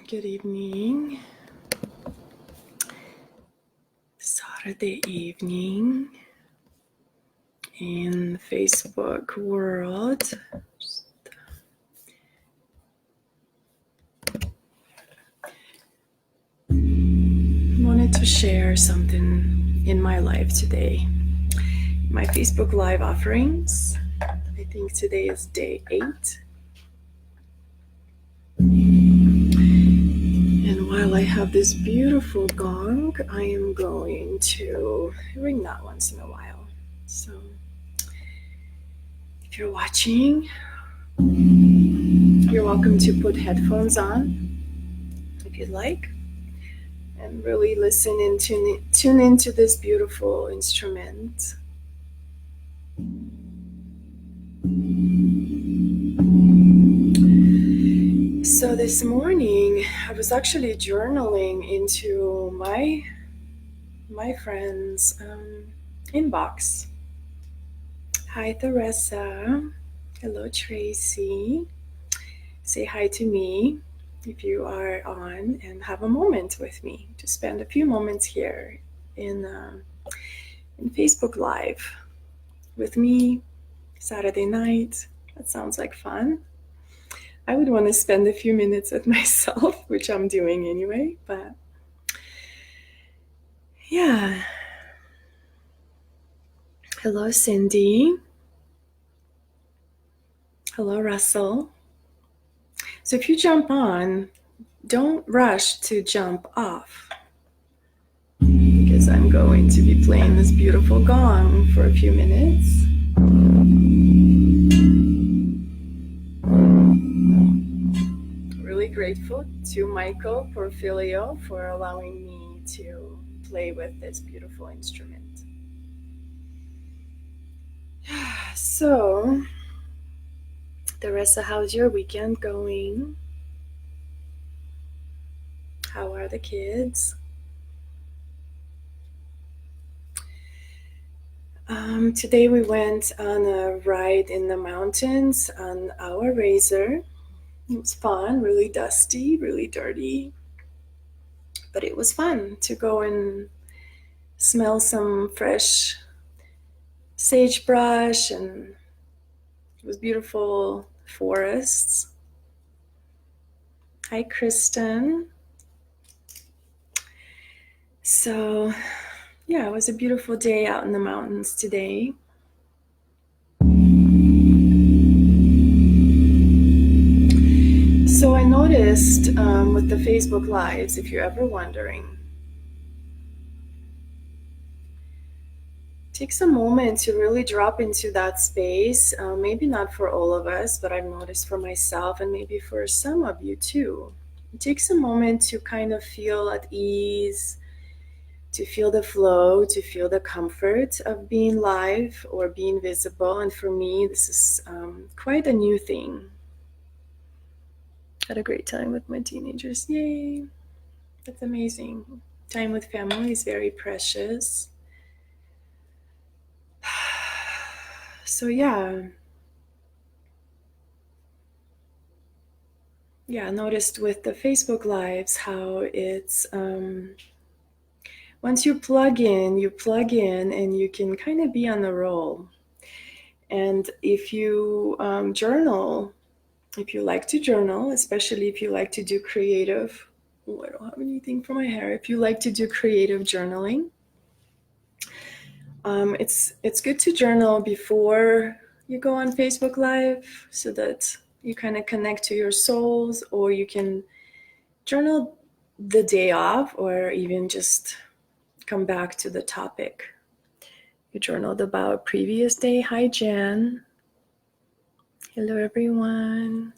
Good evening. Saturday evening in the Facebook world. Wanted to share something in my life today. My Facebook Live offerings. I think today is day 8. And while I have this beautiful gong, I am going to ring that once in a while. So if you're watching, you're welcome to put headphones on if you'd like and really listen and tune into this beautiful instrument. So this morning I was actually journaling into my friend's inbox. Hi Theresa. Hello Tracy. Say hi to me if you are on and have a moment with me to spend a few moments here in Facebook Live with me Saturday night. That sounds like fun. I would want to spend a few minutes with myself, which I'm doing anyway, but yeah. Hello Cindy. Hello Russell. So if you jump on, don't rush to jump off, because I'm going to be playing this beautiful gong for a few minutes. Really grateful to Michael Porfilio for allowing me to play with this beautiful instrument. So, Teresa, how's your weekend going? How are the kids? Today we went on a ride in the mountains on our Razor. It was fun, really dusty, really dirty, but it was fun to go and smell some fresh sagebrush, and it was beautiful forests. Hi, Kristen. So, yeah, it was a beautiful day out in the mountains today. So I noticed with the Facebook Lives, if you're ever wondering, takes a moment to really drop into that space. Maybe not for all of us, but I've noticed for myself and maybe for some of you too. It takes a moment to kind of feel at ease, to feel the flow, to feel the comfort of being live or being visible. And for me, this is quite a new thing. Had a great time with my teenagers. Yay! That's amazing. Time with family is very precious. So yeah, I noticed with the Facebook Lives how it's once you plug in and you can kind of be on the roll. And if you journal, if you like to journal, especially if you like to do creative, I don't have anything for my hair. If you like to do creative journaling, it's good to journal before you go on Facebook Live so that you kind of connect to your souls, or you can journal the day off, or even just come back to the topic you journaled about previous day. Hi, Jan. Hello, everyone.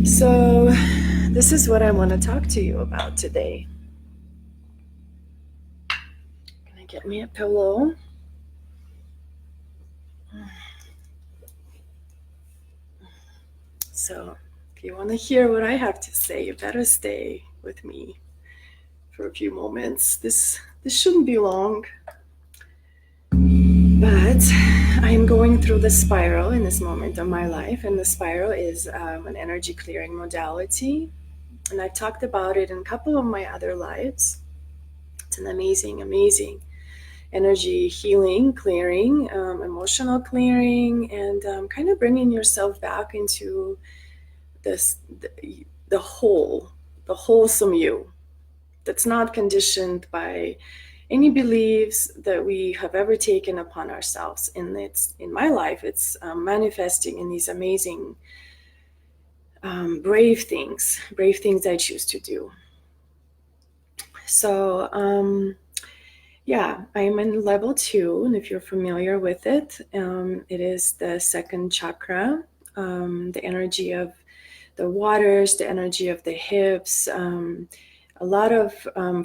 So this is what I want to talk to you about today. Can I get me a pillow? So if you want to hear what I have to say, you better stay with me for a few moments. This shouldn't be long. But I'm going through the spiral in this moment of my life, and the spiral is an energy clearing modality. And I've talked about it in a couple of my other lives. It's an amazing, amazing energy healing, clearing, emotional clearing, and kind of bringing yourself back into this the whole, the wholesome you that's not conditioned by any beliefs that we have ever taken upon ourselves. And it's in my life, it's manifesting in these amazing, brave things I choose to do. So, yeah, I'm in level 2, and if you're familiar with it, it is the second chakra, the energy of the waters, the energy of the hips, a lot of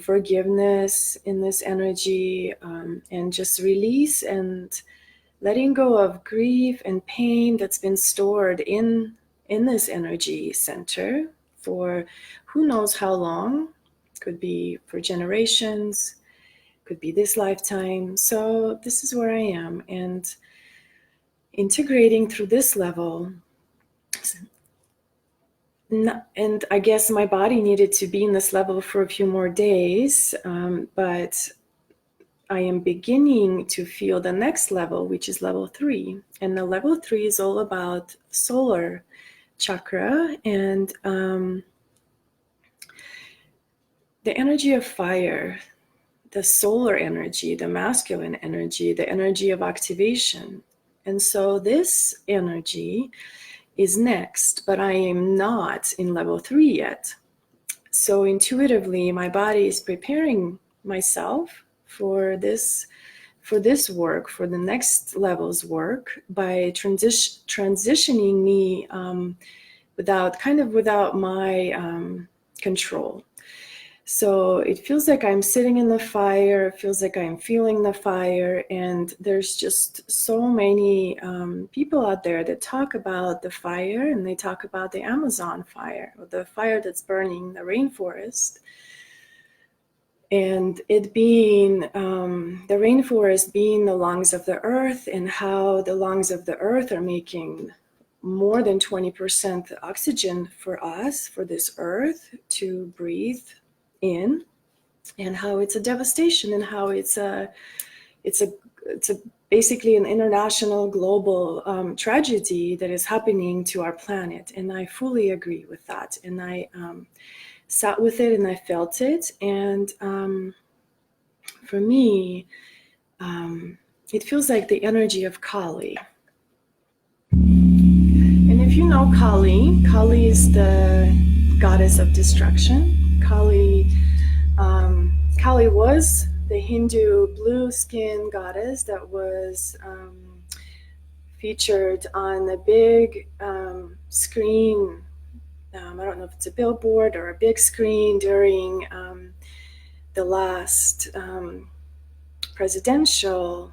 forgiveness in this energy, and just release and letting go of grief and pain that's been stored in this energy center for who knows how long. Could be for generations, could be this lifetime. So this is where I am, and integrating through this level. And I guess my body needed to be in this level for a few more days, but I am beginning to feel the next level, which is level 3. And the level 3 is all about solar chakra and the energy of fire, the solar energy, the masculine energy, the energy of activation. And so this energy is next, but I am not in level 3 yet. So intuitively, my body is preparing myself for this work, for the next level's work, by transitioning me without my control. So it feels like I'm sitting in the fire, it feels like I'm feeling the fire, and there's just so many people out there that talk about the fire, and they talk about the Amazon fire, or the fire that's burning the rainforest. And it being the rainforest being the lungs of the earth, and how the lungs of the earth are making more than 20% oxygen for us, for this earth to breathe in, and how it's a devastation, and how it's basically an international global tragedy that is happening to our planet. And I fully agree with that. And I sat with it and I felt it. And for me, it feels like the energy of Kali. And if you know Kali, Kali is the goddess of destruction. Kali was the Hindu blue skin goddess that was featured on a big screen. I don't know if it's a billboard or a big screen during the last presidential.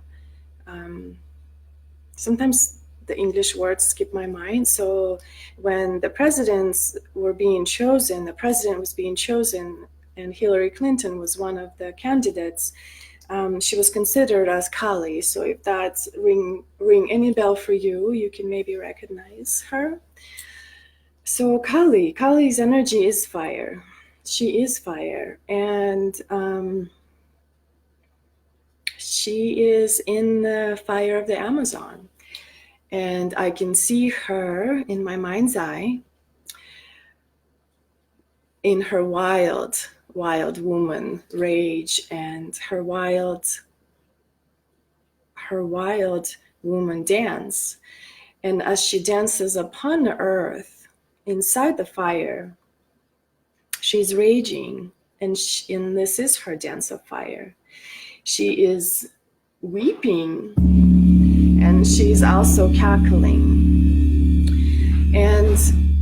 Sometimes the English words skip my mind. So when the presidents were being chosen, the president was being chosen, and Hillary Clinton was one of the candidates, she was considered as Kali. So if that's ring any bell for you, you can maybe recognize her. So Kali's energy is fire. She is fire, and she is in the fire of the Amazon. And I can see her in my mind's eye, in her wild woman rage, and her wild woman dance. And as she dances upon the earth, inside the fire, she's raging, and this is her dance of fire. She is weeping, and she's also cackling. And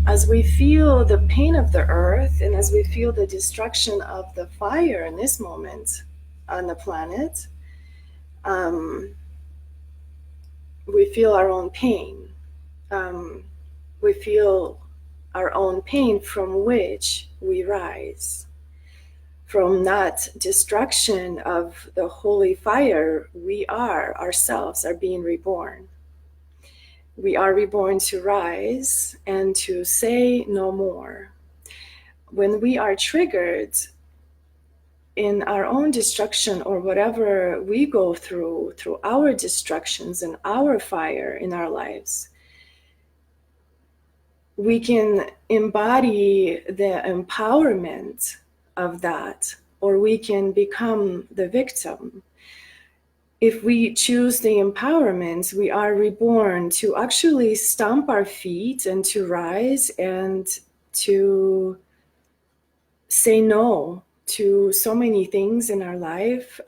as we feel the pain of the earth, and as we feel the destruction of the fire in this moment on the planet, we feel our own pain. We feel our own pain from which we rise. from that destruction of the holy fire, we ourselves are being reborn. We are reborn to rise and to say no more. When we are triggered in our own destruction, or whatever we go through our destructions and our fire in our lives, we can embody the empowerment of that, or we can become the victim. If we choose the empowerment, we are reborn to actually stomp our feet and to rise and to say no to so many things in our life.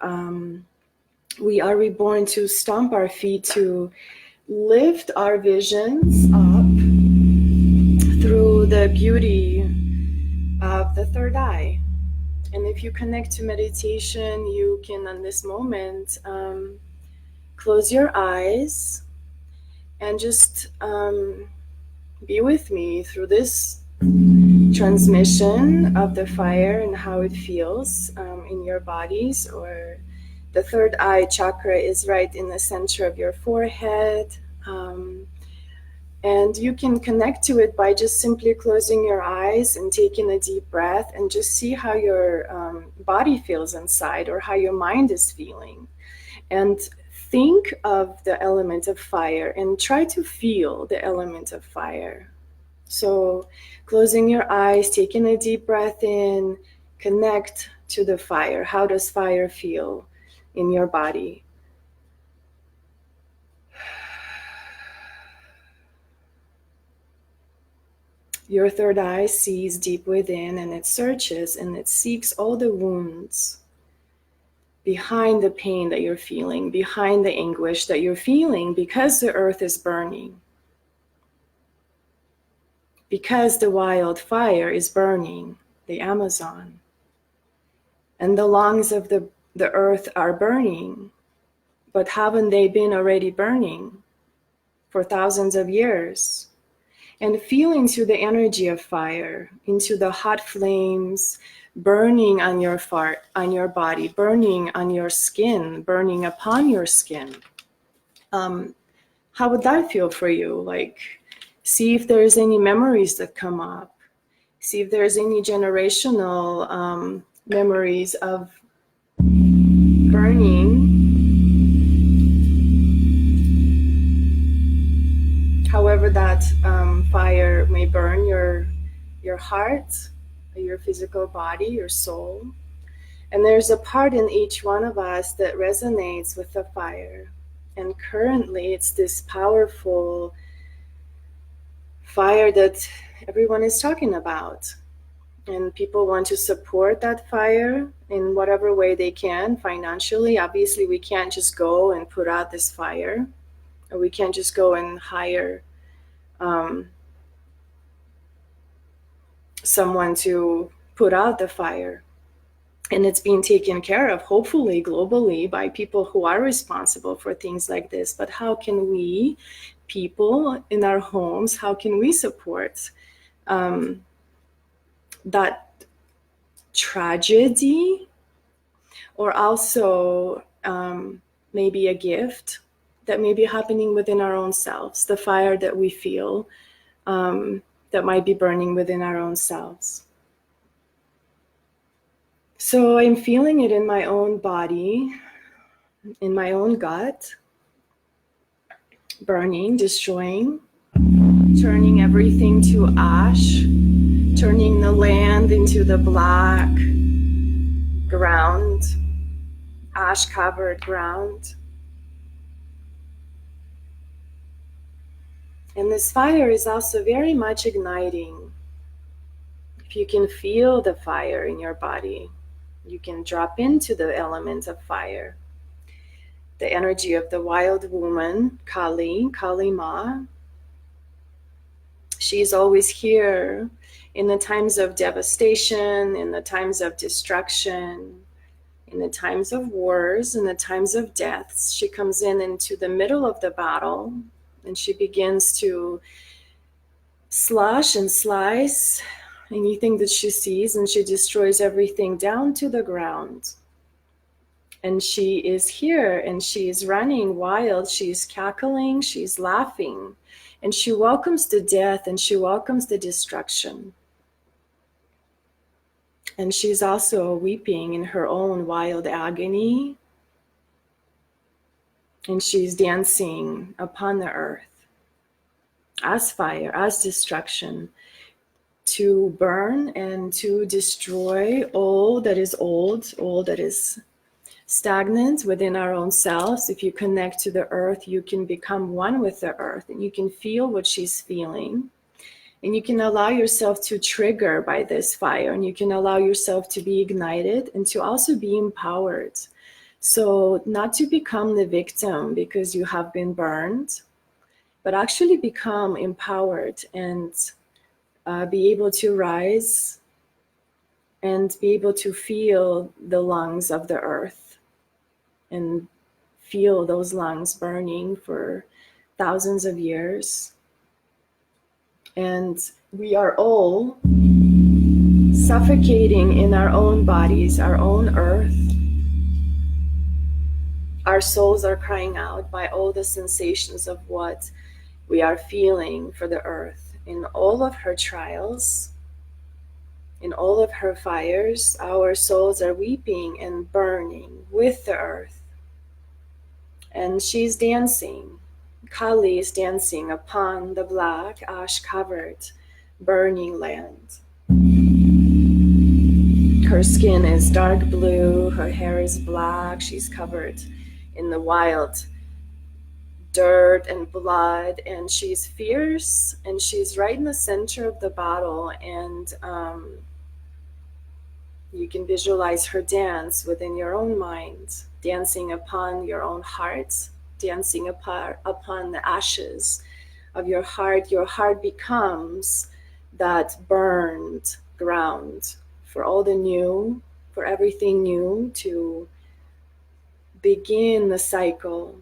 We are reborn to stomp our feet, to lift our visions up through the beauty of the third eye. And if you connect to meditation, you can, in this moment, close your eyes and just be with me through this transmission of the fire and how it feels in your bodies. Or the third eye chakra is right in the center of your forehead. And you can connect to it by just simply closing your eyes and taking a deep breath, and just see how your body feels inside, or how your mind is feeling. And think of the element of fire and try to feel the element of fire. So closing your eyes, taking a deep breath in, connect to the fire. How does fire feel in your body? Your third eye sees deep within, and it searches and it seeks all the wounds behind the pain that you're feeling, behind the anguish that you're feeling, because the earth is burning. Because the wildfire is burning the Amazon. And the lungs of the earth are burning. But haven't they been already burning for thousands of years? And feel into the energy of fire, into the hot flames burning on your body, burning on your skin, burning upon your skin. How would that feel for you? Like, see if there's any memories that come up. See if there's any generational memories of burning. However that fire may burn your heart, your physical body, your soul. And there's a part in each one of us that resonates with the fire. And currently it's this powerful fire that everyone is talking about. And people want to support that fire in whatever way they can financially. Obviously, we can't just go and put out this fire, or we can't just go and hire someone to put out the fire. And it's being taken care of, hopefully globally, by people who are responsible for things like this. But how can we, people in our homes, how can we support that tragedy? Or also maybe a gift that may be happening within our own selves, the fire that we feel that might be burning within our own selves. So I'm feeling it in my own body, in my own gut, burning, destroying, turning everything to ash, turning the land into the black ground, ash-covered ground. And this fire is also very much igniting. If you can feel the fire in your body, you can drop into the element of fire. The energy of the wild woman, Kali, Kali Ma. She's always here in the times of devastation, in the times of destruction, in the times of wars, in the times of deaths. She comes in into the middle of the battle, and she begins to slash and slice anything that she sees, and she destroys everything down to the ground. And she is here, and she is running wild, she's cackling, she's laughing, and she welcomes the death, and she welcomes the destruction. And she's also weeping in her own wild agony, and she's dancing upon the earth as fire, as destruction, to burn and to destroy all that is old, all that is stagnant within our own selves. If you connect to the earth, you can become one with the earth, and you can feel what she's feeling, and you can allow yourself to trigger by this fire, and you can allow yourself to be ignited and to also be empowered. So not to become the victim because you have been burned, but actually become empowered and be able to rise and be able to feel the lungs of the earth and feel those lungs burning for thousands of years. And we are all suffocating in our own bodies, our own earth. Our souls are crying out by all the sensations of what we are feeling for the earth. In all of her trials, in all of her fires, our souls are weeping and burning with the earth. And she's dancing. Kali is dancing upon the black, ash-covered, burning land. Her skin is dark blue, her hair is black, she's covered in the wild dirt and blood, and she's fierce, and she's right in the center of the battle, and you can visualize her dance within your own mind, dancing upon your own heart, dancing upon the ashes of your heart. Your heart becomes that burned ground for all the new, for everything new to begin the cycle,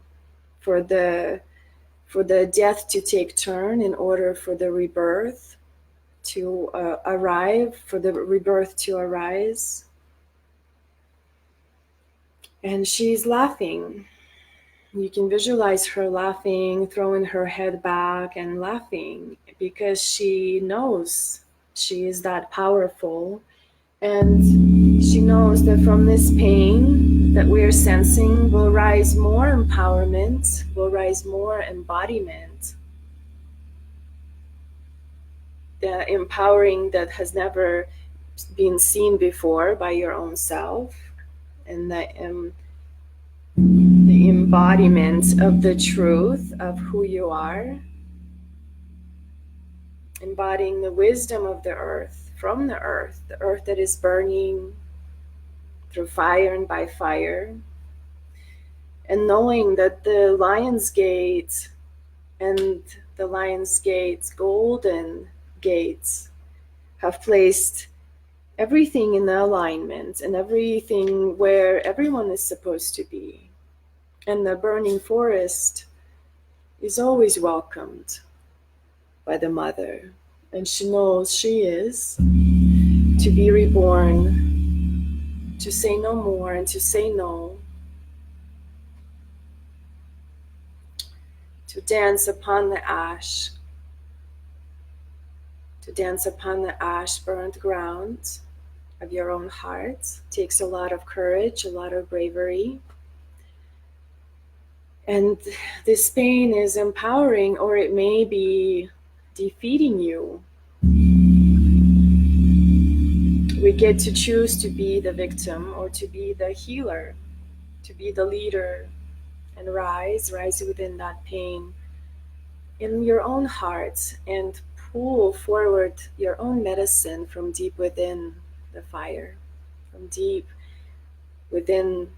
for the death to take turn in order for the rebirth to arrive, for the rebirth to arise. And she's laughing. You can visualize her laughing, throwing her head back and laughing, because she knows she is that powerful. And she knows that from this pain that we are sensing will rise more empowerment, will rise more embodiment. The empowering that has never been seen before by your own self, and the embodiment of the truth of who you are, embodying the wisdom of the earth, from the earth that is burning through fire and by fire, and knowing that the Lion's Gate and the Lion's Gate's golden gates have placed everything in the alignment and everything where everyone is supposed to be. And the burning forest is always welcomed by the mother, and she knows she is to be reborn, to say no more and to say no, to dance upon the ash, to dance upon the ash burnt ground of your own heart. It takes a lot of courage, a lot of bravery. And this pain is empowering, or it may be defeating you. We get to choose to be the victim or to be the healer, to be the leader, and rise within that pain in your own heart and pull forward your own medicine from deep within the fire, from deep within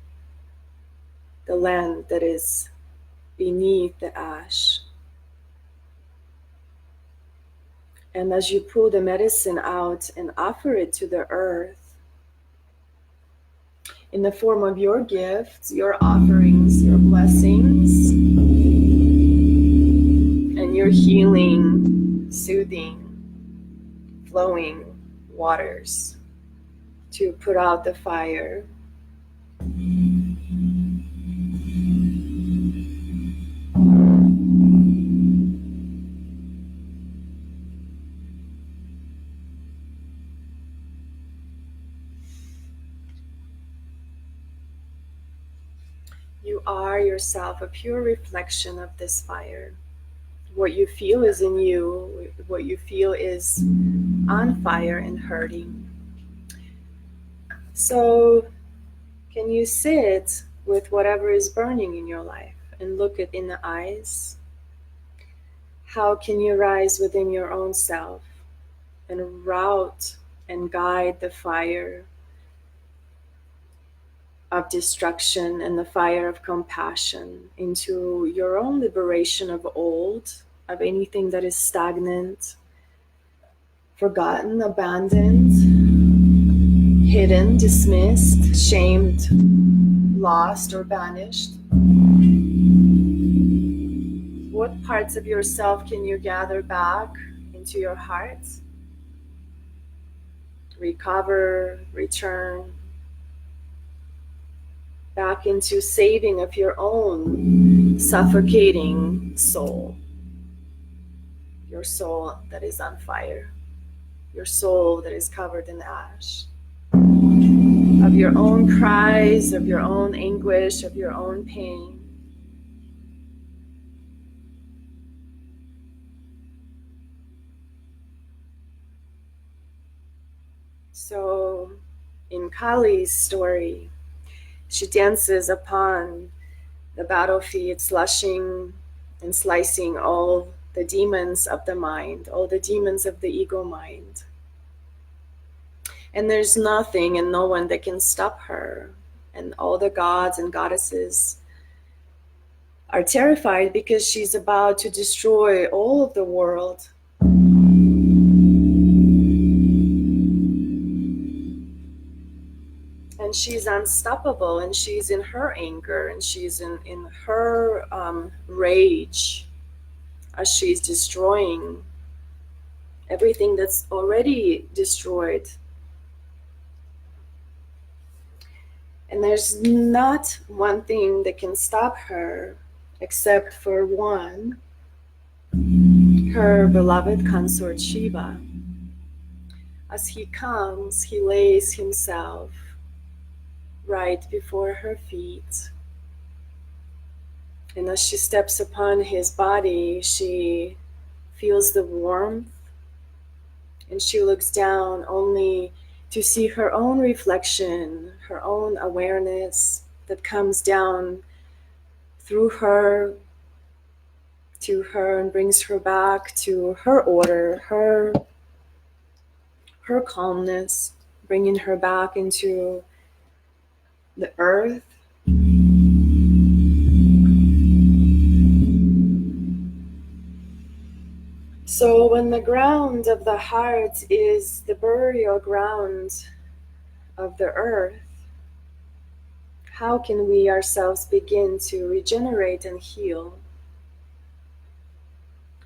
the land that is beneath the ash. And as you pull the medicine out and offer it to the earth in the form of your gifts, your offerings, your blessings, and your healing, soothing, flowing waters to put out the fire. You are yourself a pure reflection of this fire. What you feel is in you, what you feel is on fire and hurting. So, can you sit with whatever is burning in your life and look it in the eyes? How can you rise within your own self and route and guide the fire of destruction and the fire of compassion into your own liberation of old, of anything that is stagnant, forgotten, abandoned, hidden, dismissed, shamed, lost, or banished? What parts of yourself can you gather back into your heart? Recover, return back into saving of your own suffocating soul. Your soul that is on fire. Your soul that is covered in ash. Of your own cries, of your own anguish, of your own pain. So, in Kali's story, she dances upon the battlefield, slushing and slicing all the demons of the mind, all the demons of the ego mind. And there's nothing and no one that can stop her. And all the gods and goddesses are terrified because she's about to destroy all of the world. And she's unstoppable, and she's in her anger, and she's in her rage as she's destroying everything that's already destroyed. And there's not one thing that can stop her except for one, her beloved consort Shiva. As he comes, he lays himself right before her feet. And as she steps upon his body, she feels the warmth, and she looks down only to see her own reflection, her own awareness that comes down through her to her and brings her back to her order, her calmness, bringing her back into the earth. So when the ground of the heart is the burial ground of the earth, how can we ourselves begin to regenerate and heal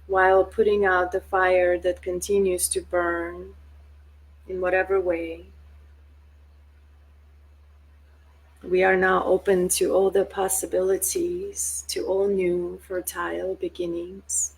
while putting out the fire that continues to burn in whatever way? We are now open to all the possibilities, to all new fertile beginnings.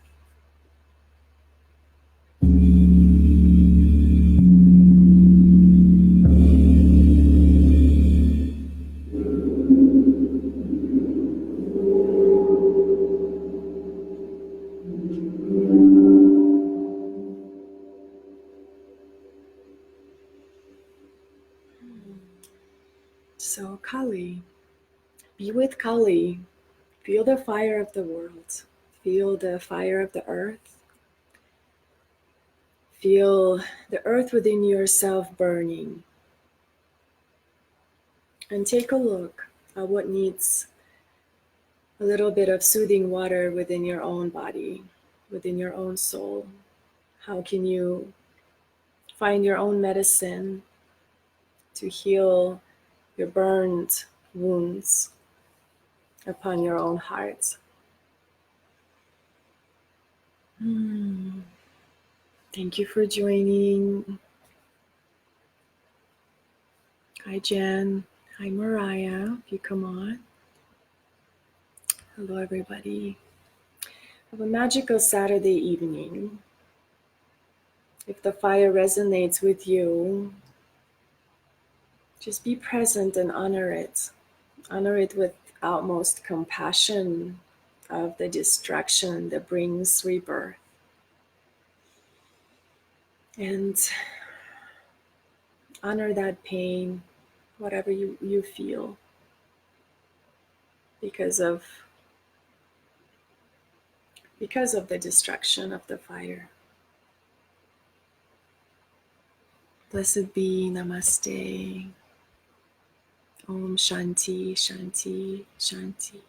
So Kali, be with Kali. Feel the fire of the world. Feel the fire of the earth. Feel the earth within yourself burning. And take a look at what needs a little bit of soothing water within your own body, within your own soul. How can you find your own medicine to heal your burned wounds upon your own heart? Thank you for joining. Hi, Jen. Hi, Mariah. If you come on. Hello, everybody. Have a magical Saturday evening. If the fire resonates with you, just be present and honor it. Honor it with utmost compassion of the distraction that brings rebirth. And honor that pain, whatever you feel, because of the destruction of the fire. Blessed be, namaste. Om Shanti, Shanti, Shanti.